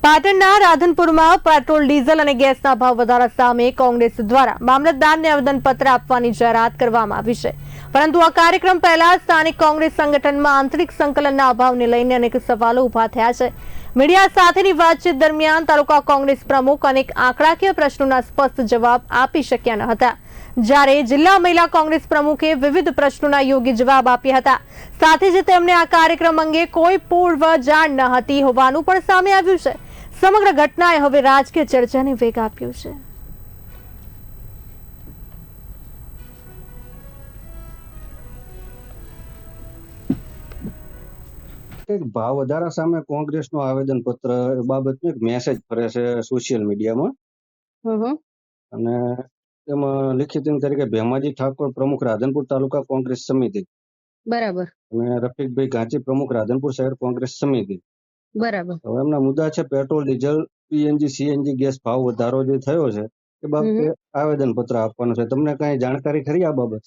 પાટણના રાધનપુરમાં petrol diesel અને ગેસના ભાવ વધારા સામે કોંગ્રેસ દ્વારા મામલતદારને આવેદનપત્ર આપવાની જાહેરાત કરવામાં આવી છે, પરંતુ આ કાર્યક્રમ પહેલા સ્થાનિક કોંગ્રેસ સંગઠનમાં આંતરિક સંકલનના અભાવને લઈને અનેક સવાલો ઉભા થયા છે। મીડિયા સાથેની વાતચીત દરમિયાન તાલુકા કોંગ્રેસ પ્રમુખ અનેક આંકડાકીય પ્રશ્નોના સ્પષ્ટ જવાબ આપી શક્યા ન હતા, જ્યારે જિલ્લા મહિલા કોંગ્રેસ પ્રમુખે વિવિધ પ્રશ્નોના યોગ્ય જવાબ આપ્યા હતા। સાથે જ તેમને આ કાર્યક્રમ અંગે કોઈ પૂર્વ જાણ ન હતી હોવાનું પણ સામે આવ્યું છે। સમગ્ર ઘટનાએ હવે રાજકીય ચર્ચાને વેગ આપ્યો છે। ભાવ વધારા સામે કોંગ્રેસનું આવેદનપત્ર બાબતનો એક મેસેજ ફરે છે સોશિયલ મીડિયામાં અને તેમાં લિખિત તરીકે ભેમાજી ઠાકોર પ્રમુખ રાધનપુર તાલુકા કોંગ્રેસ સમિતિ બરાબર અને રફીકભાઈ ગાંચી પ્રમુખ રાધનપુર શહેર કોંગ્રેસ સમિતિ બરાબર। હવે એમના મુદ્દા છે petrol diesel PNG CNG gas ભાવ વધારો જે થયો છે એ બાબતે આવેદનપત્ર આપવાનું છે। તમને કઈ જાણકારી ખરી આ બાબત?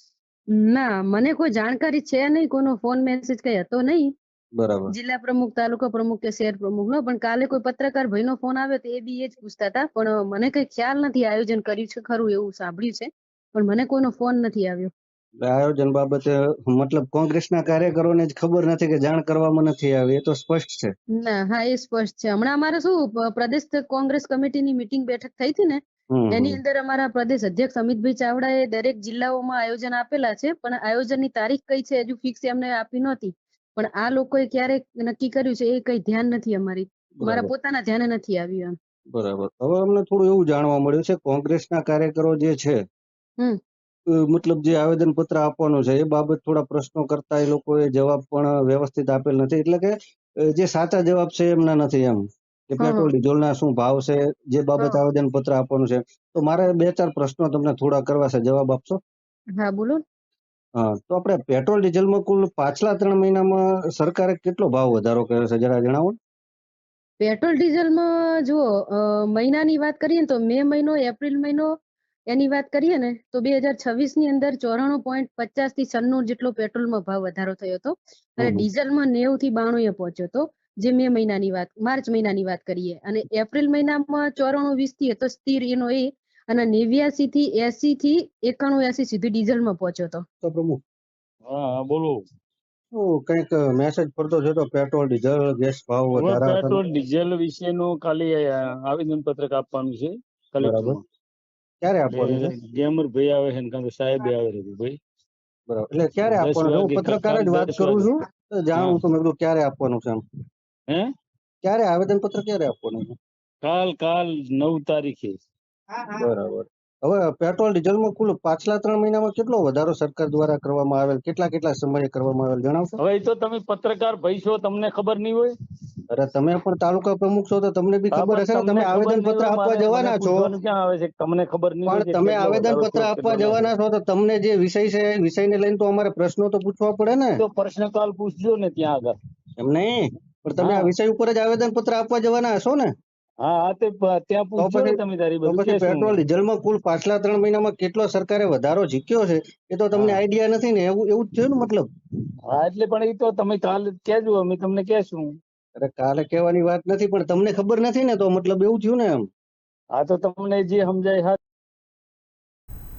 ના, મને કોઈ જાણકારી છે નહીં, કોઈનો ફોન મેસેજ કઈ હતો નહીં। બરાબર। જિલ્લા પ્રમુખ, તાલુકા પ્રમુખ કે શહેર પ્રમુખ નો, પણ કાલે કોઈ પત્રકાર ભાઈનો ફોન આવ્યો તો એ બી એ જ પૂછતા હતા, પણ મને કઈ ખ્યાલ નથી આયોજન કર્યું છે ખરું એવું સાંભળ્યું છે, પણ મને કોઈનો ફોન નથી આવ્યો। આયોજન બાબતે મતલબ કોંગ્રેસના કાર્યકરોને જ ખબર નથી કે જાણ કરવામાં નથી આવી, એ તો સ્પષ્ટ છે। ના, હા, એ સ્પષ્ટ છે। હમણાં અમારે શું પ્રદેશ કોંગ્રેસ કમિટીની મીટિંગ બેઠક થઈ હતી ને, એની અંદર અમારા પ્રદેશ અધ્યક્ષ અમિતભાઈ ચાવડાએ દરેક જિલ્લાઓમાં આયોજન આપેલા છે, પણ આયોજનની તારીખ કઈ છે હજુ ફિક્સ એમને આપી નહોતી, પણ આ લોકોએ ક્યારે નક્કી કર્યું છે એ કઈ ધ્યાન નથી અમારા પોતાના ધ્યાને નથી આવ્યું। બરાબર। હવે અમને થોડું એવું જાણવા મળ્યું છે કોંગ્રેસના કાર્યકરો જે છે મતલબ જે આવેદન પત્ર આપવાનું છે એ બાબત થોડા પ્રશ્નો કરતા એ લોકોએ જવાબ પણ વ્યવસ્થિત આપેલ નથી, એટલે કે જે સાચા જવાબ છે એમના નથી, એમ કે પેટ્રોલ ડીઝલના શું ભાવ છે જે બાબત આવેદન પત્ર આપવાનું છે। તો મારે 2-4 પ્રશ્નો તમને થોડા કરવા છે, જવાબ આપશો? હા, બોલો। હા, તો આપણે પેટ્રોલ ડીઝલમાં કુલ પાછલા 3 મહિનામાં સરકારે કેટલો ભાવ વધારો કર્યો છે જરા જણાવો। પેટ્રોલ ડીઝલમાં જુઓ, મહિનાની વાત કરીએ ને તો મે મહિનો, એપ્રિલ મહિનો એની વાત કરીએ ને તો 2026 ની અંદર 94.50 થી 96 જેટલો પેટ્રોલમાં ભાવ વધારો થયો હતો અને ડીઝલમાં 90 થી 92 પહોંચ્યો હતો, જે મે મહિનાની વાત, માર્ચ મહિનાની વાત કરીએ, અને એપ્રિલ મહિનામાં 94-20 થી હતો સ્થિર એનો એ, અને 89 થી 80 થી 91-80 સુધી ડીઝલમાં પહોંચ્યો હતો। તો પ્રમુખ હા, બોલો। કઈક મેસેજ પડતો છે તો પેટ્રોલ ડીઝલ ગેસ ભાવ વધારા પેટ્રોલ ડીઝલ વિશેનું ખાલી આવેદન પત્રક આપવાનું છે કલેક્ટરમાં। ક્યારે આપવાનું છે? ગેમર ભાઈ આવે છે ને સાહેબ આવે છે ભાઈ। બરાબર, એટલે ક્યારે આપવાનું છે? હું પત્રકાર જ વાત કરું છું, જાણું છું, મેં કીધું ક્યારે આપવાનું છે એમ। ક્યારે આવેદન પત્ર ક્યારે આપવાનું છે? કાલ 9 તારીખે। બરાબર। હવે પેટ્રોલ ડીઝલમાં કુલ પાછલા 3 મહિનામાં કેટલો વધારો સરકાર દ્વારા કરવામાં આવેલ, કેટલા સમયે કરવામાં આવેલ જણાવશો? હવે તો તમે પત્રકાર ભાઈ છો, તમને ખબર નહીં હોય? અરે તમે પણ તાલુકા પ્રમુખ છો તો તમને બી ખબર હશે ને, તમે આવેદન પત્ર આપવા જવાના છો, ક્યાં આવે છે તમને ખબર નહીં હોય? પણ તમે આવેદન પત્ર આપવા જવાના છો તો તમને જે વિષય છે એ વિષયને લઈને તો અમારે પ્રશ્નો તો પૂછવા પડે ને। તો પ્રશ્ન કાલ પૂછજો ને ત્યાં આગળ। એમ નહીં, પણ તમે આ વિષય ઉપર જ આવેદન પત્ર આપવા જવાના હશો ને? હા, ત્યાં પૂછજો ને તમે તારી બધું। પછી પેટ્રોલ ડીઝલમાં કુલ પાછલા 3 મહિનામાં કેટલો સરકારે વધારો ઝીક્યો છે એ તો તમને આઈડિયા નથી ને, એવું જ થયું ને મતલબ? હા, એટલે પણ એ તો તમે કાલે કહેજો, અમે તમને કહેશું। અરે કાલે કહેવાની વાત નથી, પણ તમને ખબર નથી ને, તો મતલબ એવું થયું ને એમ। હા, તો તમને જે સમજાય